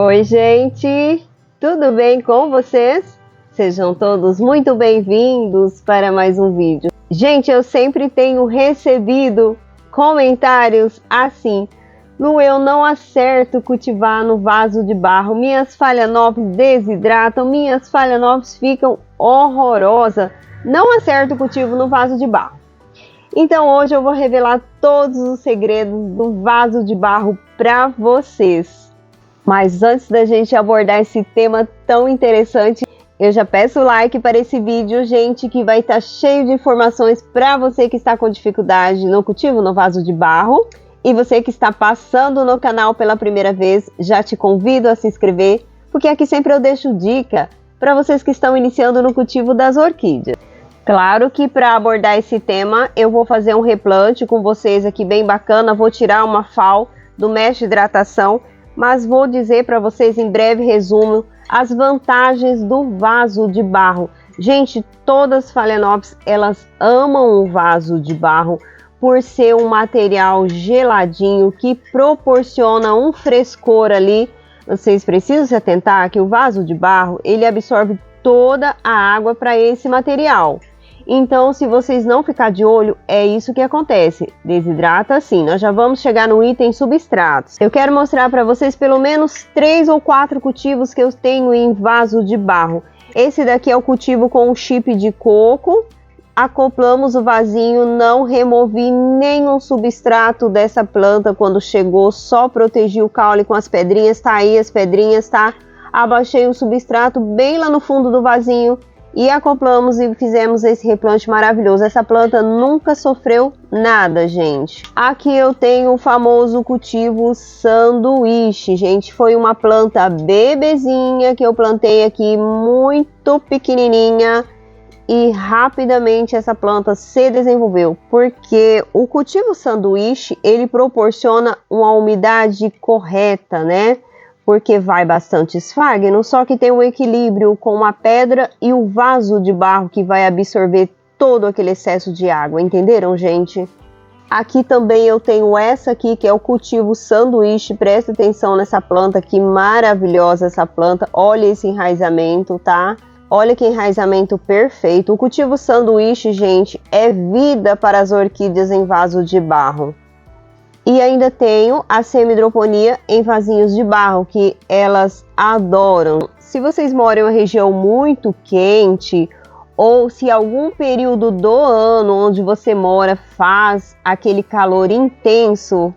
Oi, gente! Tudo bem com vocês? Sejam todos muito bem-vindos para mais um vídeo. Gente, eu sempre tenho recebido comentários assim: Lu, eu não acerto cultivar no vaso de barro, minhas phalaenopsis desidratam, minhas phalaenopsis ficam horrorosas, não acerto o cultivo no vaso de barro. Então hoje eu vou revelar todos os segredos do vaso de barro para vocês. Mas antes da gente abordar esse tema tão interessante, eu já peço o like para esse vídeo, gente, que vai estar cheio de informações para você que está com dificuldade no cultivo no vaso de barro. E você que está passando no canal pela primeira vez, já te convido a se inscrever, porque aqui sempre eu deixo dica para vocês que estão iniciando no cultivo das orquídeas. Claro que para abordar esse tema, eu vou fazer um replante com vocês aqui bem bacana, vou tirar uma FAO do mesh de hidratação, mas vou dizer para vocês em breve resumo as vantagens do vaso de barro. Gente, todas as phalaenopsis, elas amam o vaso de barro por ser um material geladinho que proporciona um frescor ali. Vocês precisam se atentar que o vaso de barro, ele absorve toda a água para esse material. Então, se vocês não ficar de olho, é isso que acontece. Desidrata sim. Nós já vamos chegar no item substratos. Eu quero mostrar para vocês pelo menos 3 ou 4 cultivos que eu tenho em vaso de barro. Esse daqui é o cultivo com o chip de coco. Acoplamos o vasinho, não removi nenhum substrato dessa planta quando chegou, só protegi o caule com as pedrinhas, tá aí as pedrinhas, tá? Abaixei o substrato bem lá no fundo do vasinho e acoplamos e fizemos esse replante maravilhoso. Essa planta nunca sofreu nada, gente. Aqui eu tenho o famoso cultivo sanduíche, gente. Foi uma planta bebezinha que eu plantei aqui, muito pequenininha. E rapidamente essa planta se desenvolveu, porque o cultivo sanduíche, ele proporciona uma umidade correta, né? Porque vai bastante esfagno, só que tem um equilíbrio com a pedra e o vaso de barro que vai absorver todo aquele excesso de água, entenderam, gente? Aqui também eu tenho essa aqui, que é o cultivo sanduíche. Presta atenção nessa planta, que maravilhosa essa planta. Olha esse enraizamento, tá? Olha que enraizamento perfeito. O cultivo sanduíche, gente, é vida para as orquídeas em vaso de barro. E ainda tenho a semi-hidroponia em vasinhos de barro, que elas adoram. Se vocês moram em uma região muito quente, ou se algum período do ano onde você mora faz aquele calor intenso,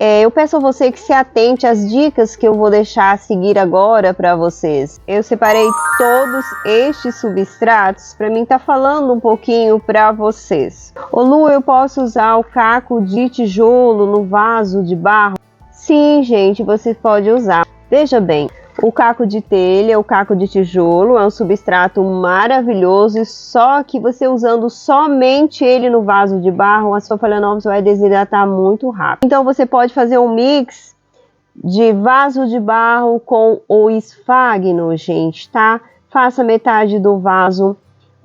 eu peço a você que se atente às dicas que eu vou deixar a seguir agora para vocês. Eu separei todos estes substratos para mim estar falando um pouquinho para vocês. Ô Lu, eu posso usar o caco de tijolo no vaso de barro? Sim, gente, você pode usar. Veja bem, o caco de telha, o caco de tijolo é um substrato maravilhoso, só que você usando somente ele no vaso de barro, a sua phalaenopsis vai desidratar muito rápido. Então você pode fazer um mix de vaso de barro com o esfagno, gente, tá? Faça metade do vaso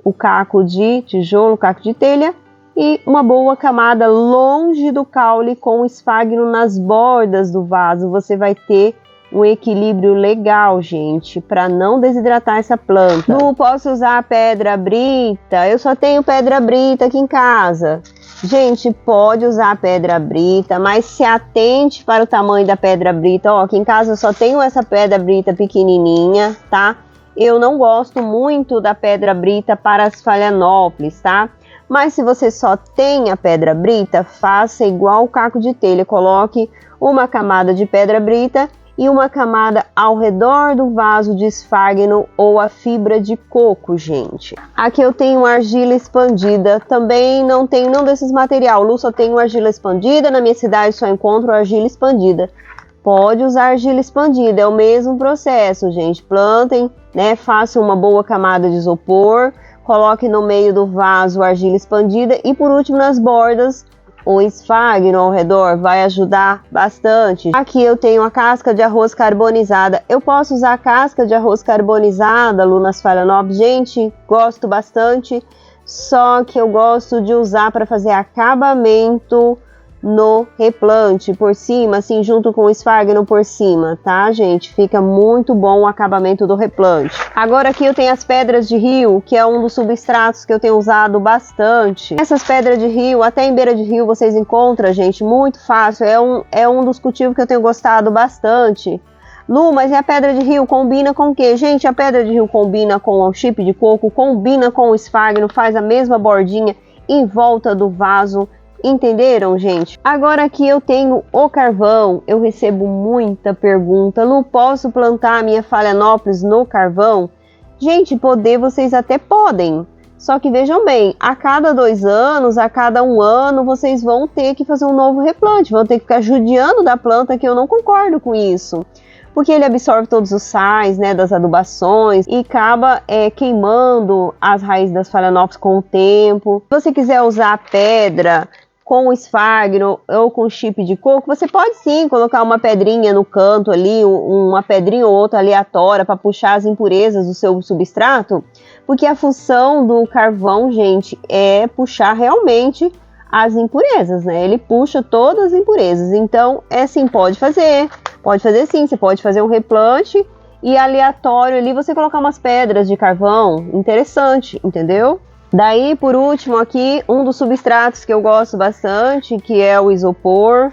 o caco de tijolo, o caco de telha, e uma boa camada longe do caule com o esfagno nas bordas do vaso. Você vai ter um equilíbrio legal, gente, para não desidratar essa planta. Não posso usar pedra brita, eu só tenho pedra brita aqui em casa. Gente, pode usar pedra brita, mas se atente para o tamanho da pedra brita. Ó, aqui em casa eu só tenho essa pedra brita pequenininha, tá? Eu não gosto muito da pedra brita para as phalaenopsis, tá? Mas se você só tem a pedra brita, faça igual o caco de telha, coloque uma camada de pedra brita e uma camada ao redor do vaso de esfagno ou a fibra de coco, gente. Aqui eu tenho argila expandida, também não tenho nenhum desses material. Lu, só tenho argila expandida, na minha cidade só encontro argila expandida. Pode usar argila expandida, é o mesmo processo, gente. Plantem, né? Façam uma boa camada de isopor, coloque no meio do vaso a argila expandida e por último nas bordas o esfagno ao redor, vai ajudar bastante. Aqui eu tenho a casca de arroz carbonizada. Eu posso usar a casca de arroz carbonizada, Lu, nas phalaenopsis? Gente, gosto bastante, só que eu gosto de usar para fazer acabamento no replante por cima, assim, junto com o esfagno por cima, tá, gente? Fica muito bom o acabamento do replante. Agora aqui eu tenho as pedras de rio, que é um dos substratos que eu tenho usado bastante. Essas pedras de rio, até em beira de rio vocês encontram, gente, muito fácil. É um dos cultivos que eu tenho gostado bastante. Lu, mas e a pedra de rio combina com o quê? Gente, a pedra de rio combina com o chip de coco, combina com o esfagno, faz a mesma bordinha em volta do vaso. Entenderam, gente? Agora aqui eu tenho o carvão. Eu recebo muita pergunta. Lu, posso plantar a minha Phalaenopsis no carvão? Gente, poder vocês até podem. Só que vejam bem, a cada 2 anos, a cada 1 ano, vocês vão ter que fazer um novo replante. Vão ter que ficar judiando da planta, que eu não concordo com isso. Porque ele absorve todos os sais, né, das adubações e acaba queimando as raízes das Phalaenopsis com o tempo. Se você quiser usar pedra com o esfagno ou com chip de coco, você pode sim colocar uma pedrinha no canto ali, uma pedrinha ou outra aleatória para puxar as impurezas do seu substrato, porque a função do carvão, gente, é puxar realmente as impurezas, né? Ele puxa todas as impurezas. Então, sim, pode fazer sim, você pode fazer um replante e aleatório ali você colocar umas pedras de carvão, interessante, entendeu? Daí, por último, aqui, um dos substratos que eu gosto bastante, que é o isopor.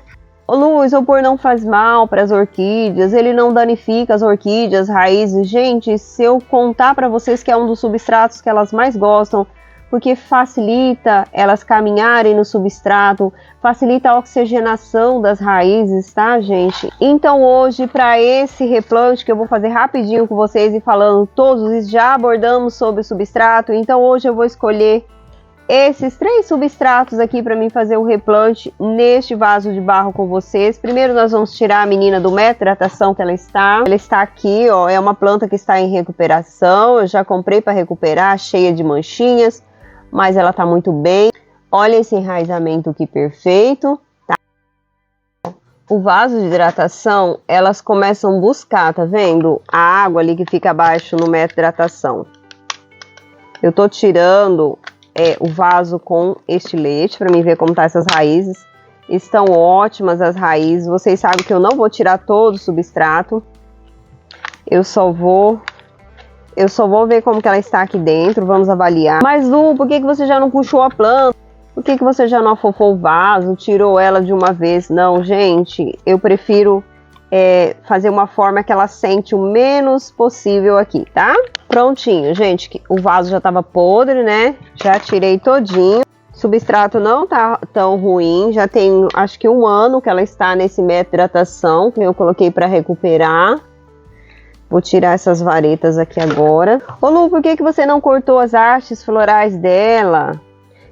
Lu, o isopor não faz mal para as orquídeas, ele não danifica as orquídeas, raízes. Gente, se eu contar para vocês que é um dos substratos que elas mais gostam, porque facilita elas caminharem no substrato, facilita a oxigenação das raízes, tá, gente? Então hoje, para esse replante que eu vou fazer rapidinho com vocês e falando todos, já abordamos sobre o substrato, então hoje eu vou escolher esses 3 substratos aqui para mim fazer o replante neste vaso de barro com vocês. Primeiro nós vamos tirar a menina do método de hidratação que ela está aqui, ó, é uma planta que está em recuperação, eu já comprei para recuperar, cheia de manchinhas, mas ela tá muito bem. Olha esse enraizamento que perfeito, tá? O vaso de hidratação, elas começam a buscar, tá vendo? A água ali que fica abaixo no método de hidratação. Eu tô tirando o vaso com estilete para mim ver como tá essas raízes. Estão ótimas as raízes. Vocês sabem que eu não vou tirar todo o substrato. Eu só vou ver como que ela está aqui dentro, vamos avaliar. Mas Lu, por que você já não puxou a planta? Por que você já não afofou o vaso, tirou ela de uma vez? Não, gente, eu prefiro fazer uma forma que ela sente o menos possível aqui, tá? Prontinho, gente, o vaso já estava podre, né? Já tirei todinho. O substrato não tá tão ruim, já tem acho que 1 ano que ela está nesse método de hidratação, que eu coloquei para recuperar. Vou tirar essas varetas aqui agora. Ô Lu, por que você não cortou as hastes florais dela?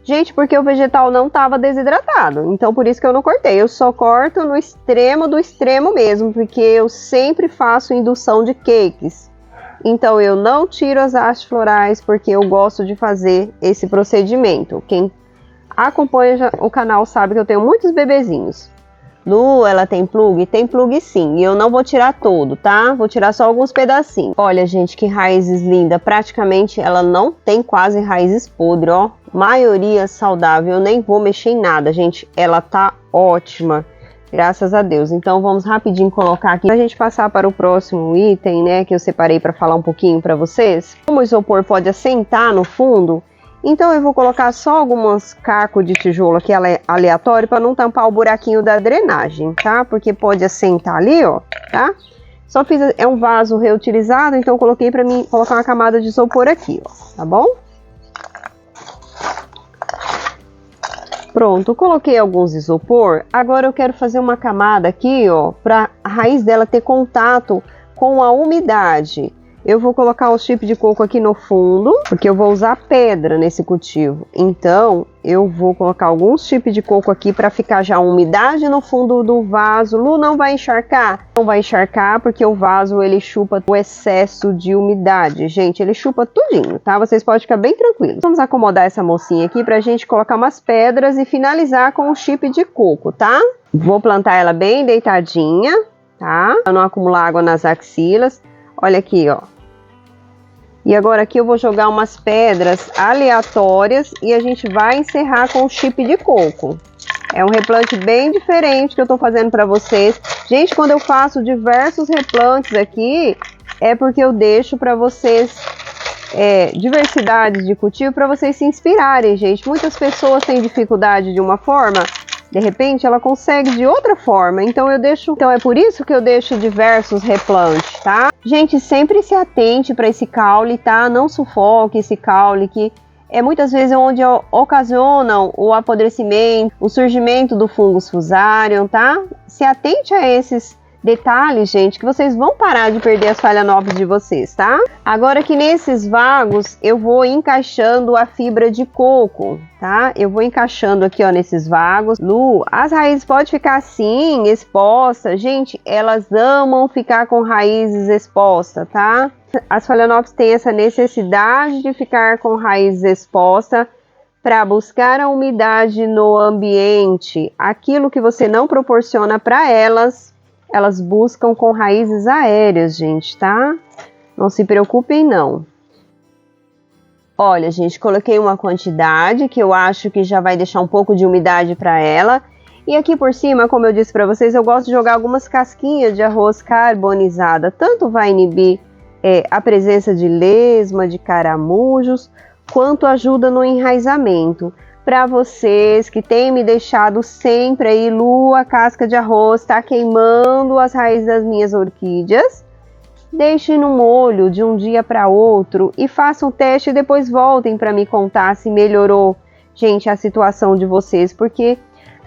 Gente, porque o vegetal não estava desidratado. Então, por isso que eu não cortei. Eu só corto no extremo do extremo mesmo. Porque eu sempre faço indução de cakes. Então, eu não tiro as hastes florais porque eu gosto de fazer esse procedimento. Quem acompanha o canal sabe que eu tenho muitos bebezinhos. Lu, ela tem plug? Tem plug sim, e eu não vou tirar todo, tá? Vou tirar só alguns pedacinhos. Olha, gente, que raízes lindas. Praticamente ela não tem quase raízes podres, ó. Maioria saudável, eu nem vou mexer em nada, gente. Ela tá ótima, graças a Deus. Então vamos rapidinho colocar aqui pra gente passar para o próximo item, né? Que eu separei para falar um pouquinho para vocês. Como o isopor pode assentar no fundo, então eu vou colocar só alguns cacos de tijolo aqui aleatório para não tampar o buraquinho da drenagem, tá? Porque pode assentar ali, ó, tá? Só fiz, é um vaso reutilizado, então eu coloquei para mim colocar uma camada de isopor aqui, ó, tá bom? Pronto, coloquei alguns isopor. Agora eu quero fazer uma camada aqui, ó, para a raiz dela ter contato com a umidade. Eu vou colocar o chip de coco aqui no fundo, porque eu vou usar pedra nesse cultivo. Então, eu vou colocar alguns chips de coco aqui para ficar já a umidade no fundo do vaso. Lu, não vai encharcar? Não vai encharcar porque o vaso, ele chupa o excesso de umidade. Gente, ele chupa tudinho, tá? Vocês podem ficar bem tranquilos. Vamos acomodar essa mocinha aqui pra gente colocar umas pedras e finalizar com o chip de coco, tá? Vou plantar ela bem deitadinha, tá? Pra não acumular água nas axilas. Olha aqui, ó. E agora aqui eu vou jogar umas pedras aleatórias e a gente vai encerrar com o chip de coco. É um replante bem diferente que eu tô fazendo para vocês. Gente, quando eu faço diversos replantes aqui, é porque eu deixo para vocês diversidade de cultivo para vocês se inspirarem, gente. Muitas pessoas têm dificuldade de uma forma, de repente ela consegue de outra forma. Então é por isso que eu deixo diversos replantes, tá? Gente, sempre se atente para esse caule, tá? Não sufoque esse caule que muitas vezes onde ocasionam o apodrecimento, o surgimento do fungus fusarium, tá? Se atente a esses detalhes, gente, que vocês vão parar de perder as phalaenopsis de vocês, tá? Agora que nesses vagos eu vou encaixando a fibra de coco, tá? Eu vou encaixando aqui, ó, nesses vagos. Lu, as raízes podem ficar assim, expostas. Gente, elas amam ficar com raízes expostas, tá? As phalaenopsis têm essa necessidade de ficar com raízes expostas para buscar a umidade no ambiente. Aquilo que você não proporciona para elas buscam com raízes aéreas, gente, tá? Não se preocupem, não. Olha, gente, coloquei uma quantidade que eu acho que já vai deixar um pouco de umidade para ela. E aqui por cima, como eu disse para vocês, eu gosto de jogar algumas casquinhas de arroz carbonizada. Tanto vai inibir a presença de lesma, de caramujos, quanto ajuda no enraizamento. Para vocês que têm me deixado sempre aí, Lu, a casca de arroz está queimando as raízes das minhas orquídeas. Deixem no molho de um dia para outro e façam o teste e depois voltem para me contar se melhorou, gente, a situação de vocês, porque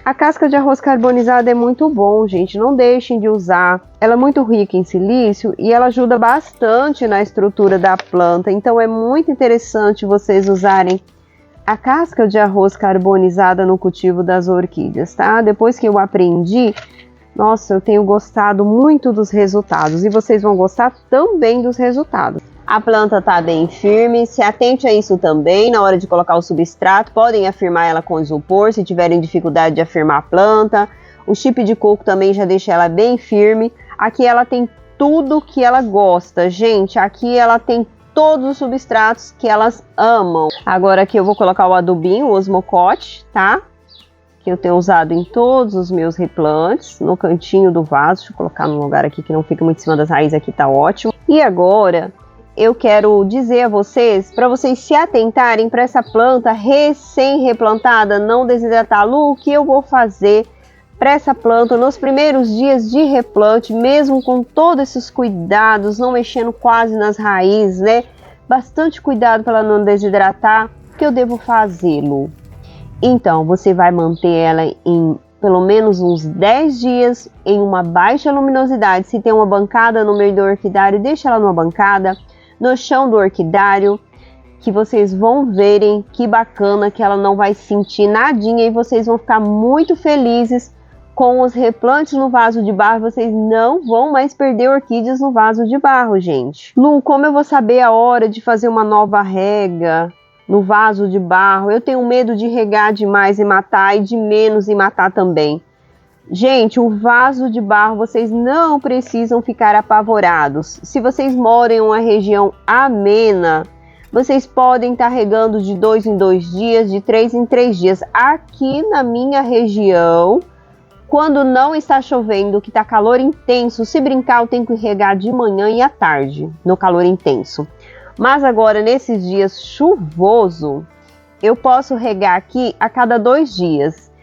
a casca de arroz carbonizada é muito bom, gente, não deixem de usar. Ela é muito rica em silício e ela ajuda bastante na estrutura da planta, então é muito interessante vocês usarem a casca de arroz carbonizada no cultivo das orquídeas, tá? Depois que eu aprendi, nossa, eu tenho gostado muito dos resultados e vocês vão gostar também dos resultados. A planta tá bem firme, se atente a isso também na hora de colocar o substrato. Podem afirmar ela com isopor se tiverem dificuldade de afirmar a planta. O chip de coco também já deixa ela bem firme. Aqui ela tem tudo que ela gosta, gente. Aqui ela tem todos os substratos que elas amam. Agora aqui eu vou colocar o adubinho, o Osmocote, tá? Que eu tenho usado em todos os meus replantes, no cantinho do vaso. Deixa eu colocar num lugar aqui que não fica muito em cima das raízes, aqui tá ótimo. E agora eu quero dizer a vocês, para vocês se atentarem para essa planta recém-replantada, não desidratar. Lu, o que eu vou fazer para essa planta nos primeiros dias de replante, mesmo com todos esses cuidados, não mexendo quase nas raízes, né? Bastante cuidado para ela não desidratar. O que eu devo fazer, Lu? Então, você vai manter ela em pelo menos uns 10 dias em uma baixa luminosidade. Se tem uma bancada no meio do orquidário, deixa ela numa bancada, no chão do orquidário, que vocês vão verem que bacana, que ela não vai sentir nadinha e vocês vão ficar muito felizes com os replantes no vaso de barro. Vocês não vão mais perder orquídeas no vaso de barro, gente. Lu, como eu vou saber a hora de fazer uma nova rega no vaso de barro? Eu tenho medo de regar demais e matar, e de menos e matar também. Gente, o vaso de barro, vocês não precisam ficar apavorados. Se vocês moram em uma região amena, vocês podem estar regando de 2 em 2 dias, de 3 em 3 dias. Aqui na minha região, quando não está chovendo, que está calor intenso, se brincar eu tenho que regar de manhã e à tarde, no calor intenso. Mas agora, nesses dias chuvoso, eu posso regar aqui a cada 2 dias.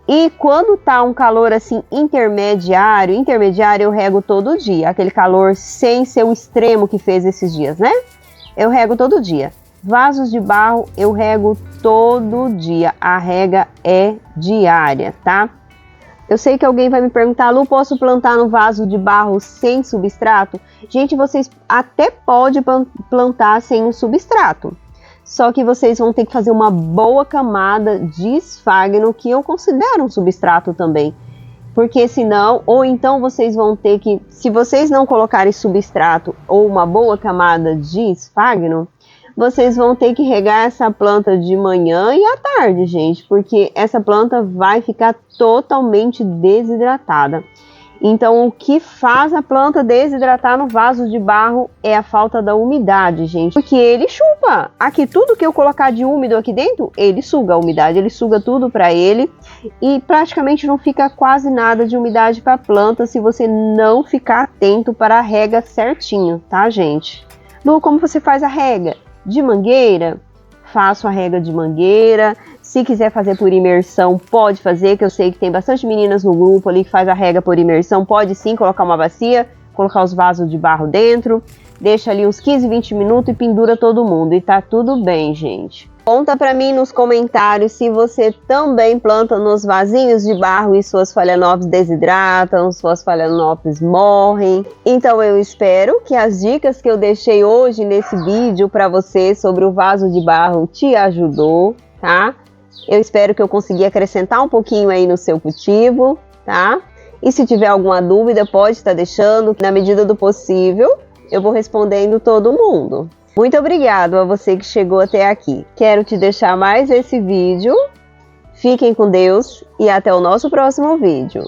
E quando tá um calor assim intermediário eu rego todo dia. Aquele calor sem ser o extremo que fez esses dias, né? Eu rego todo dia. Vasos de barro eu rego todo dia. A rega é diária, tá? Eu sei que alguém vai me perguntar, Lu, posso plantar no vaso de barro sem substrato? Gente, vocês até podem plantar sem o substrato. Só que vocês vão ter que fazer uma boa camada de esfagno, que eu considero um substrato também. Porque senão, ou então vocês vão ter que, se vocês não colocarem substrato ou uma boa camada de esfagno, vocês vão ter que regar essa planta de manhã e à tarde, gente. Porque essa planta vai ficar totalmente desidratada. Então, o que faz a planta desidratar no vaso de barro é a falta da umidade, gente. Porque ele chupa. Aqui, tudo que eu colocar de úmido aqui dentro, ele suga a umidade, ele suga tudo para ele. e praticamente não fica quase nada de umidade para a planta se você não ficar atento para a rega certinho, tá, gente? Lu, como você faz a rega? De mangueira? Faço a rega de mangueira. Se quiser fazer por imersão, pode fazer, que eu sei que tem bastante meninas no grupo ali que faz a rega por imersão. Pode sim colocar uma bacia, colocar os vasos de barro dentro, deixa ali uns 15, 20 minutos e pendura todo mundo. E tá tudo bem, gente. Conta pra mim nos comentários se você também planta nos vasinhos de barro e suas phalaenopsis desidratam, suas phalaenopsis morrem. Então eu espero que as dicas que eu deixei hoje nesse vídeo para você sobre o vaso de barro te ajudou, tá? Eu espero que eu consegui acrescentar um pouquinho aí no seu cultivo, tá? E se tiver alguma dúvida, pode estar deixando, que na medida do possível eu vou respondendo todo mundo. Muito obrigado a você que chegou até aqui. Quero te deixar mais esse vídeo. Fiquem com Deus e até o nosso próximo vídeo.